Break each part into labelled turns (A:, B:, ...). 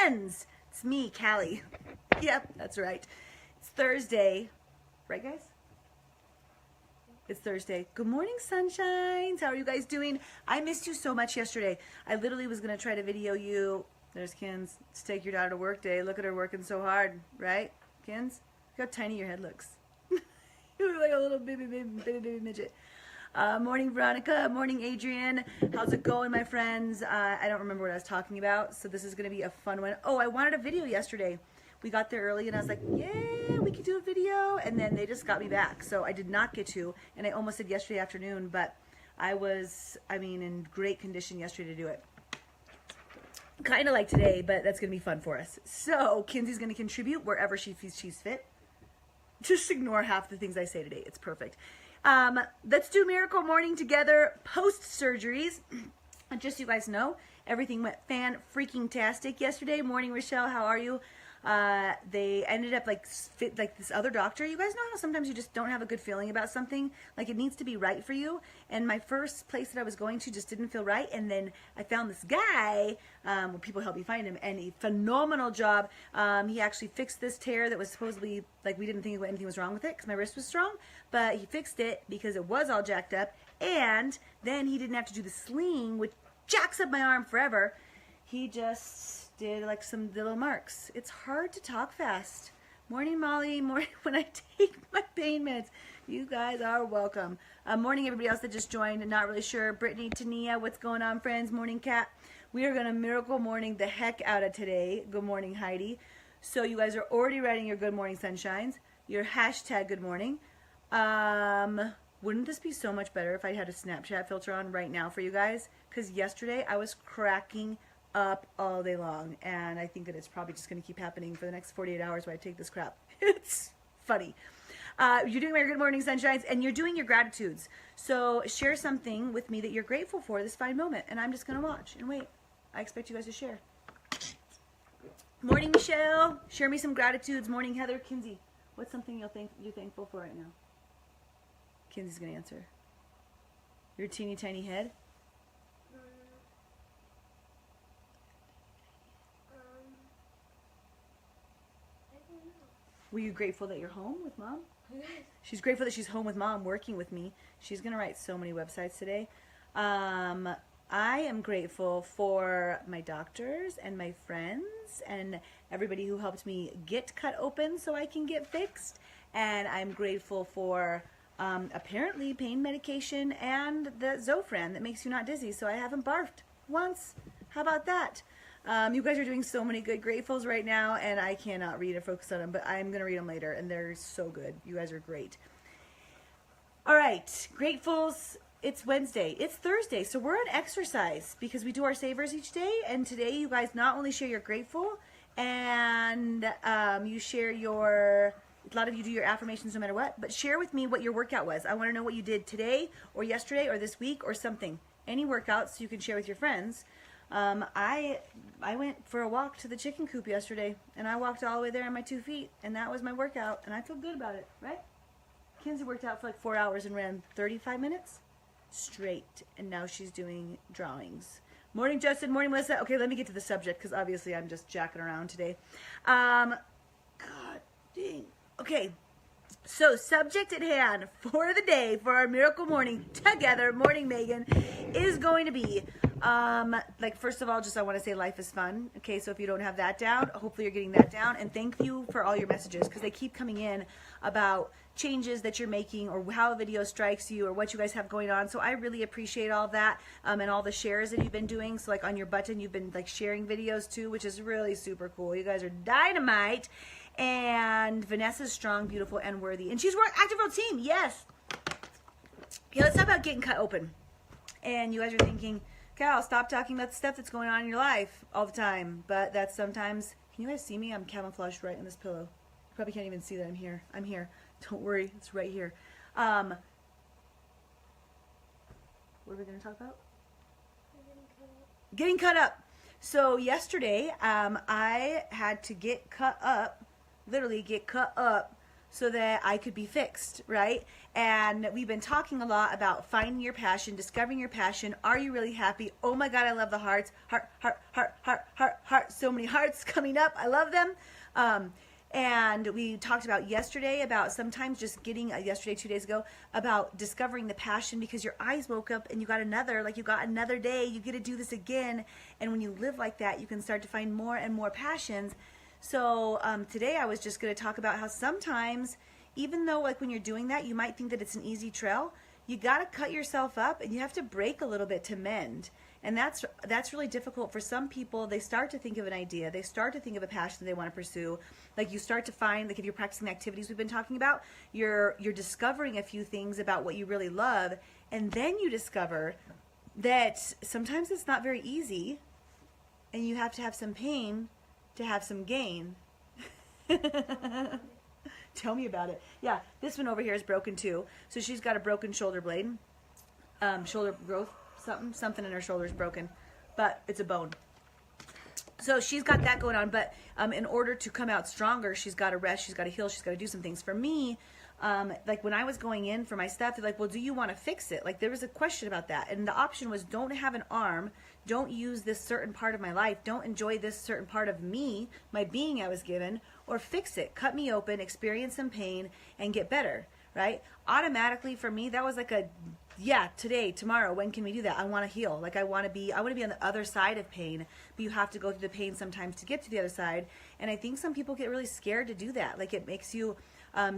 A: friends. It's me, Callie. Yep, that's right. It's Thursday. Right, guys? It's Thursday. Good morning, sunshines. How are you guys doing? I missed you so much yesterday. I literally was going to try to video you. There's Kins. It's take your daughter to work day. Look at her working so hard, right, Kins? Look how tiny your head looks. You look like a little baby midget. Morning, Veronica. Morning, Adrian. How's it going, my friends? I don't remember what I was talking about, so this is going to be a fun one. Oh, I wanted a video yesterday. We got there early, and I was like, yeah, we could do a video, and then they just got me back, so I did not get to, and I almost said yesterday afternoon, but I was, in great condition yesterday to do it. Kind of like today, but that's going to be fun for us. So, Kinsey's going to contribute wherever she feels she's fit. Just ignore half the things I say today. It's perfect. Let's do Miracle Morning together post-surgeries. Just so you guys know, everything went fan-freaking-tastic yesterday. Morning, Rochelle. How are you? They ended up like this other doctor. You guys know how sometimes you just don't have a good feeling about something, like it needs to be right for you, and my first place that I was going to just didn't feel right, and then I found this guy, where people helped me find him, and a phenomenal job. He actually fixed this tear that was supposedly, like, we didn't think anything was wrong with it because my wrist was strong, but he fixed it because it was all jacked up, and then he didn't have to do the sling, which jacks up my arm forever. He just did like some little marks. It's hard to talk fast. Morning, Molly. Morning when I take my pain meds. You guys are welcome. Morning, everybody else that just joined and not really sure. Brittany, Tania, what's going on, friends? Morning, Kat. We are going to Miracle Morning the heck out of today. Good morning, Heidi. So you guys are already writing your good morning sunshines. Your hashtag good morning. Wouldn't this be so much better if I had a Snapchat filter on right now for you guys? Because yesterday I was cracking up all day long, and I think that it's probably just going to keep happening for the next 48 hours while I take this crap. It's funny. You're doing your good morning sunshines, and you're doing your gratitudes. So share something with me that you're grateful for this fine moment, and I'm just going to watch and wait. I expect you guys to share. Morning, Michelle. Share me some gratitudes. Morning, Heather. Kinsey, what's something you're thankful for right now? Kinsey's going to answer. Your teeny tiny head? Were you grateful that you're home with Mom? She's grateful that she's home with Mom, working with me. She's going to write so many websites today. I am grateful for my doctors and my friends and everybody who helped me get cut open so I can get fixed. And I'm grateful for apparently pain medication and the Zofran that makes you not dizzy, so I haven't barfed once. How about that? You guys are doing so many good gratefuls right now, and I cannot read or focus on them, but I'm going to read them later, and they're so good. You guys are great. All right, gratefuls. It's Wednesday. It's Thursday, so we're on exercise because we do our savers each day, and today you guys not only share your grateful, and you share your, a lot of you do your affirmations no matter what, but share with me what your workout was. I want to know what you did today or yesterday or this week or something. Any workouts you can share with your friends. I went for a walk to the chicken coop yesterday, and I walked all the way there on my 2 feet, and that was my workout, and I feel good about it, right? Kinsey worked out for like 4 hours and ran 35 minutes straight, and now she's doing drawings. Morning, Justin. Morning, Melissa. Okay, let me get to the subject, because obviously I'm just jacking around today. God dang. Okay, so subject at hand for the day, for our Miracle Morning together, Morning Megan, is going to be like, first of all, just I want to say life is fun. Okay, so if you don't have that down, hopefully you're getting that down, and thank you for all your messages, because they keep coming in about changes that you're making or how a video strikes you or what you guys have going on. So I really appreciate all that, and all the shares that you've been doing. So like on your button, you've been like sharing videos too, which is really super cool. You guys are dynamite. And Vanessa's strong, beautiful, and worthy, and she's active world team. Yes. Okay, let's talk about getting cut open. And you guys are thinking, Cal, stop talking about the stuff that's going on in your life all the time. But that's sometimes, can you guys see me? I'm camouflaged right in this pillow. You probably can't even see that I'm here. I'm here. Don't worry, it's right here. What are we going to talk about? Getting cut up. So yesterday, I had to get cut up, literally get cut up so that I could be fixed, right? And we've been talking a lot about finding your passion, discovering your passion. Are you really happy? Oh my God, I love the hearts. Heart, heart, heart, heart, heart, heart. So many hearts coming up. I love them. And we talked about yesterday about sometimes just getting, yesterday, 2 days ago, about discovering the passion, because your eyes woke up and you got another day, you get to do this again. And when you live like that, you can start to find more and more passions. So today I was just going to talk about how sometimes, even though like when you're doing that, you might think that it's an easy trail, you got to cut yourself up and you have to break a little bit to mend. And that's really difficult for some people. They start to think of an idea. They start to think of a passion they want to pursue. Like you start to find, like if you're practicing the activities we've been talking about, you're discovering a few things about what you really love. And then you discover that sometimes it's not very easy and you have to have some pain to have some gain. Tell me about it. Yeah, this one over here is broken too. So she's got a broken shoulder blade, shoulder growth, something in her shoulder is broken, but it's a bone. So she's got that going on, but in order to come out stronger, she's got to rest, she's got to heal, she's got to do some things. For me, like when I was going in for my stuff, they're like, well, do you want to fix it? Like there was a question about that. And the option was, don't have an arm, don't use this certain part of my life, don't enjoy this certain part of me, my being I was given, or fix it, cut me open, experience some pain, and get better, right? Automatically for me, that was like a, yeah, today, tomorrow, when can we do that? I want to heal. Like I want to be on the other side of pain, but you have to go through the pain sometimes to get to the other side. And I think some people get really scared to do that. Like it makes you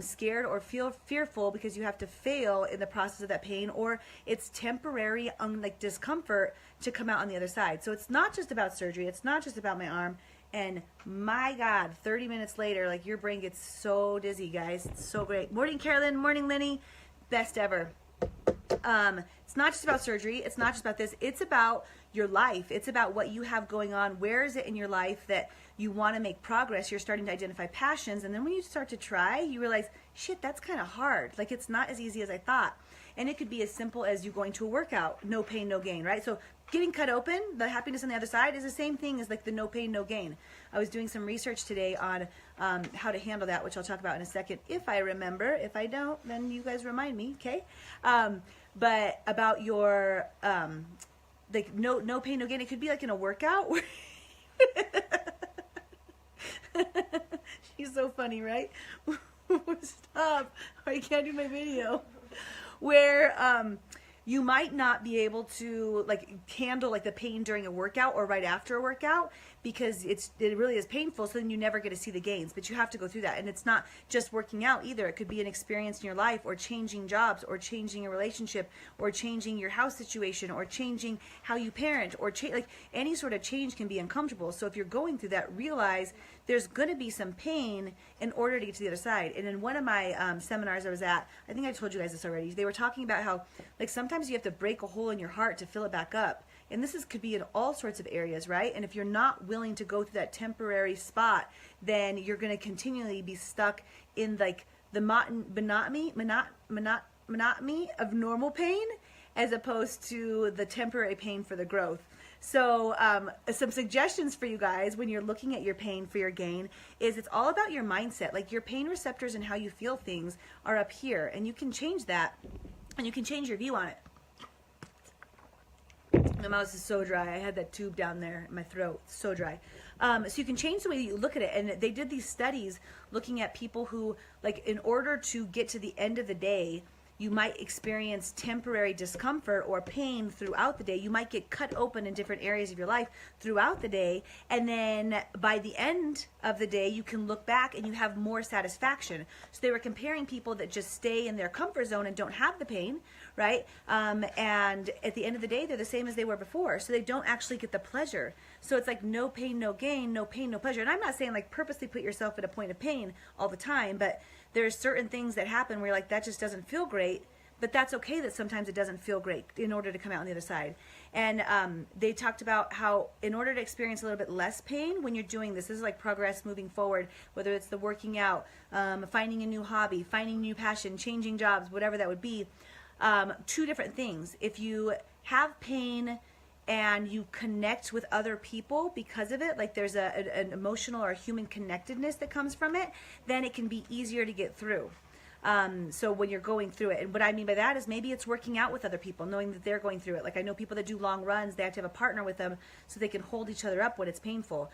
A: scared or feel fearful because you have to fail in the process of that pain, or it's temporary like discomfort to come out on the other side. So it's not just about surgery. It's not just about my arm. And my God, 30 minutes later, like your brain gets so dizzy, guys. It's so great. Morning, Carolyn. Morning, Lenny. Best ever. It's not just about surgery. It's not just about this. It's about your life. It's about what you have going on. Where is it in your life that you want to make progress? You're starting to identify passions. And then when you start to try, you realize, shit, that's kind of hard. Like it's not as easy as I thought. And it could be as simple as you going to a workout. No pain, no gain, right? So getting cut open, the happiness on the other side, is the same thing as like the no pain, no gain. I was doing some research today on how to handle that, which I'll talk about in a second if I remember. If I don't, then you guys remind me, okay? But about your like no pain, no gain. It could be like in a workout. She's so funny, right? Stop! I can't do my video. Where you might not be able to like handle like the pain during a workout or right after a workout because it really is painful, so then you never get to see the gains, but you have to go through that. And it's not just working out either. It could be an experience in your life, or changing jobs, or changing a relationship, or changing your house situation, or changing how you parent, or like any sort of change can be uncomfortable. So if you're going through that, realize there's going to be some pain in order to get to the other side. And in one of my seminars I was at, I think I told you guys this already, they were talking about how like sometimes you have to break a hole in your heart to fill it back up. And this could be in all sorts of areas, right? And if you're not willing to go through that temporary spot, then you're going to continually be stuck in like the monotony of normal pain, as opposed to the temporary pain for the growth. So some suggestions for you guys when you're looking at your pain for your gain is it's all about your mindset. Like your pain receptors and how you feel things are up here, and you can change that, and you can change your view on it. My mouth is so dry. I had that tube down there in my throat. It's so dry. So you can change the way that you look at it. And they did these studies looking at people who, like, in order to get to the end of the day, you might experience temporary discomfort or pain throughout the day. You might get cut open in different areas of your life throughout the day. And then by the end of the day, you can look back and you have more satisfaction. So they were comparing people that just stay in their comfort zone and don't have the pain, right? And at the end of the day, they're the same as they were before. So they don't actually get the pleasure. So it's like no pain, no gain, no pain, no pleasure. And I'm not saying like purposely put yourself at a point of pain all the time, but there's certain things that happen where you're like, that just doesn't feel great. But that's okay that sometimes it doesn't feel great in order to come out on the other side. And they talked about how in order to experience a little bit less pain when you're doing this is like progress moving forward, whether it's the working out, finding a new hobby, finding a new passion, changing jobs, whatever that would be. Two different things. If you have pain and you connect with other people because of it, like there's an emotional or human connectedness that comes from it, then it can be easier to get through. So when you're going through it, and what I mean by that is maybe it's working out with other people, knowing that they're going through it. Like I know people that do long runs, they have to have a partner with them so they can hold each other up when it's painful.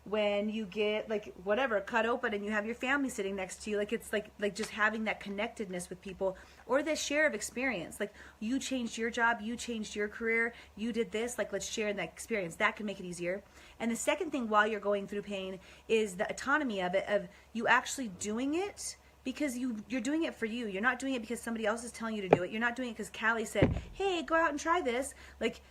A: When you get like whatever cut open and you have your family sitting next to you, like it's like just having that connectedness with people, or the share of experience. Like you changed your job, you changed your career, you did this, like let's share in that experience. That can make it easier. And the second thing while you're going through pain is the autonomy of it, of you actually doing it because you're doing it for you. You're not doing it because somebody else is telling you to do it. You're not doing it because Callie said, hey, go out and try this. Like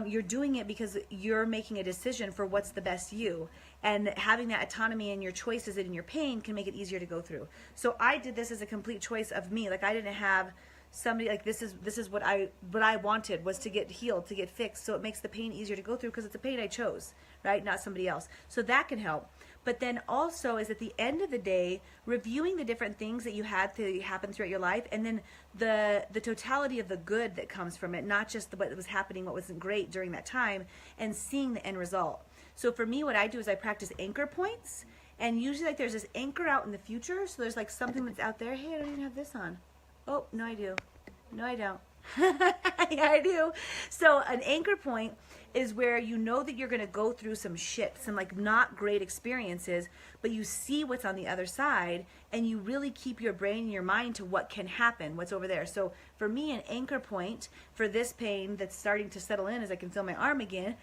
A: you're doing it because you're making a decision for what's the best you. And having that autonomy in your choices and in your pain can make it easier to go through. So I did this as a complete choice of me. Like I didn't have somebody like this is what I wanted was to get healed, to get fixed. So it makes the pain easier to go through because it's a pain I chose, right? Not somebody else. So that can help. But then also is at the end of the day, reviewing the different things that you had to happen throughout your life, and then the totality of the good that comes from it, not just what was happening, what wasn't great during that time, and seeing the end result. So for me, what I do is I practice anchor points, and usually like there's this anchor out in the future. So there's like something that's out there. Hey, I don't even have this on. Oh, no, I do. No, I don't. Yeah, I do. So an anchor point is where you know that you're going to go through some shit, some like not great experiences, but you see what's on the other side, and you really keep your brain and your mind to what can happen, what's over there. So for me, an anchor point for this pain that's starting to settle in as I can feel my arm again,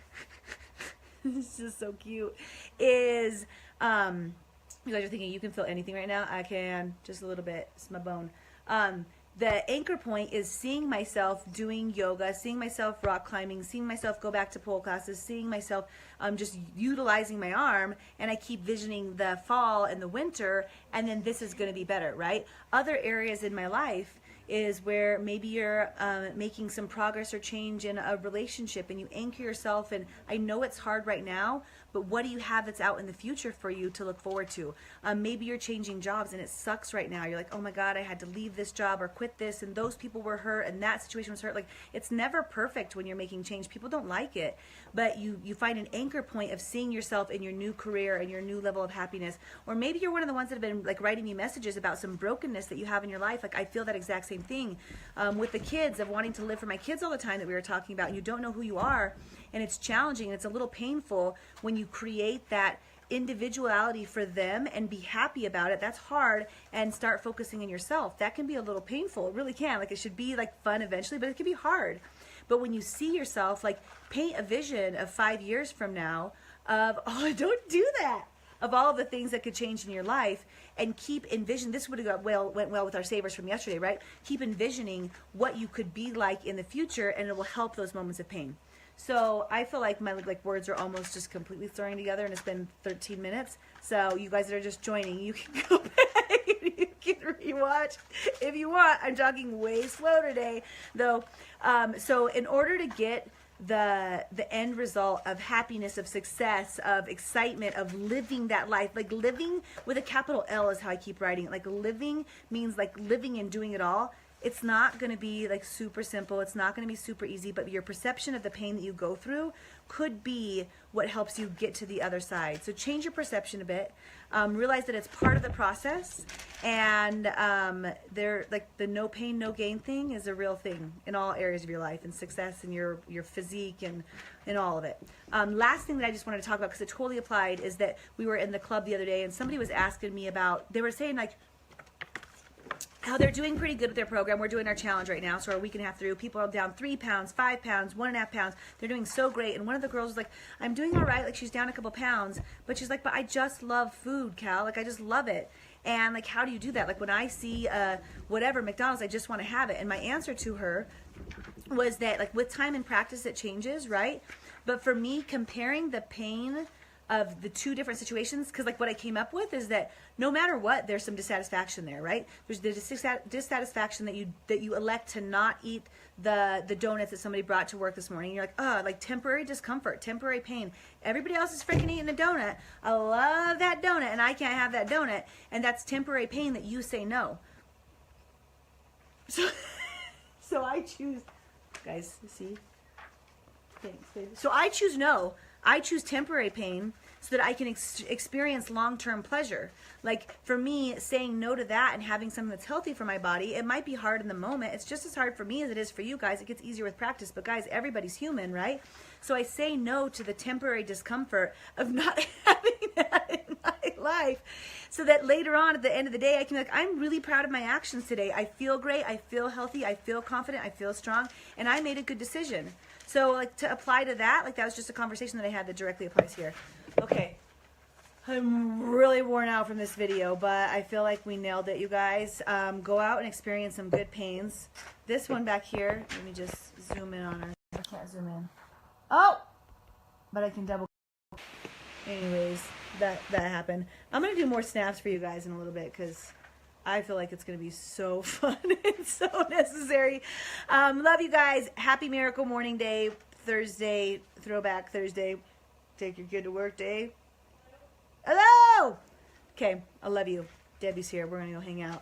A: this is so cute, is, you guys are thinking you can feel anything right now? I can, just a little bit, it's my bone. The anchor point is seeing myself doing yoga, seeing myself rock climbing, seeing myself go back to pole classes, seeing myself just utilizing my arm, and I keep visioning the fall and the winter, and then this is going to be better, right? Other areas in my life is where maybe you're making some progress or change in a relationship, and you anchor yourself, and I know it's hard right now, but what do you have that's out in the future for you to look forward to? Maybe you're changing jobs and it sucks right now. You're like, oh my God, I had to leave this job or quit this, and those people were hurt and that situation was hurt. Like, it's never perfect when you're making change. People don't like it, but you find an anchor point of seeing yourself in your new career and your new level of happiness. Or maybe you're one of the ones that have been like writing me messages about some brokenness that you have in your life. Like, I feel that exact same thing with the kids, of wanting to live for my kids all the time that we were talking about, and you don't know who you are, and it's challenging, and it's a little painful when you create that individuality for them and be happy about it. That's hard, and start focusing on yourself. That can be a little painful. It really can. Like, it should be like fun eventually, but it can be hard. But when you see yourself, like, paint a vision of 5 years from now of, oh, don't do that, of all of the things that could change in your life, and keep envisioning. This would have went well with our savers from yesterday, right? Keep envisioning what you could be like in the future, and it will help those moments of pain. So I feel like my words are almost just completely throwing together, and it's been 13 minutes. So you guys that are just joining, you can go back and you can rewatch if you want. I'm talking way slow today, though. So in order to get the end result of happiness, of success, of excitement, of living that life, like living with a capital L is how I keep writing it. Like, living means like living and doing it all. It's not going to be like super simple. It's not going to be super easy, but your perception of the pain that you go through could be what helps you get to the other side. So change your perception a bit. Realize that it's part of the process, and like the no pain, no gain thing is a real thing in all areas of your life, and success, and your physique, and all of it. Last thing that I just wanted to talk about, because it totally applied, is that we were in the club the other day, and somebody was asking me about, they were saying like, how they're doing pretty good with their program. We're doing our challenge right now, so we're a week and a half through. People are down 3 pounds, 5 pounds, 1.5 pounds. They're doing so great. And one of the girls was like, I'm doing all right. Like, she's down a couple pounds, but she's like, but I just love food, Cal. Like, I just love it. And like, how do you do that? Like, when I see whatever McDonald's, I just want to have it. And my answer to her was that, like, with time and practice, it changes, right? But for me, comparing the pain of the two different situations, because like what I came up with is that no matter what, there's some dissatisfaction there, right? There's the dissatisfaction that you elect to not eat the donuts that somebody brought to work this morning. You're like, oh, like temporary discomfort, temporary pain. Everybody else is freaking eating a donut. I love that donut, and I can't have that donut, and that's temporary pain that you say no. So I choose, guys, see? Thanks, baby. So I choose no. I choose temporary pain so that I can experience long-term pleasure. Like for me, saying no to that and having something that's healthy for my body, it might be hard in the moment. It's just as hard for me as it is for you guys. It gets easier with practice. But guys, everybody's human, right? So I say no to the temporary discomfort of not having that in my life so that later on at the end of the day, I can be like, I'm really proud of my actions today. I feel great. I feel healthy. I feel confident. I feel strong. And I made a good decision. So like to apply to that, like that was just a conversation that I had that directly applies here. Okay. I'm really worn out from this video, but I feel like we nailed it, you guys. Go out and experience some good pains. This one back here, let me just zoom in on her. I can't zoom in. Oh! But I can double. Anyways, that happened. I'm going to do more snaps for you guys in a little bit because I feel like it's going to be so fun and so necessary. Love you guys. Happy Miracle Morning Day, Thursday, Throwback Thursday. Take your kid to work day. Hello! Okay, I love you. Debbie's here. We're going to go hang out.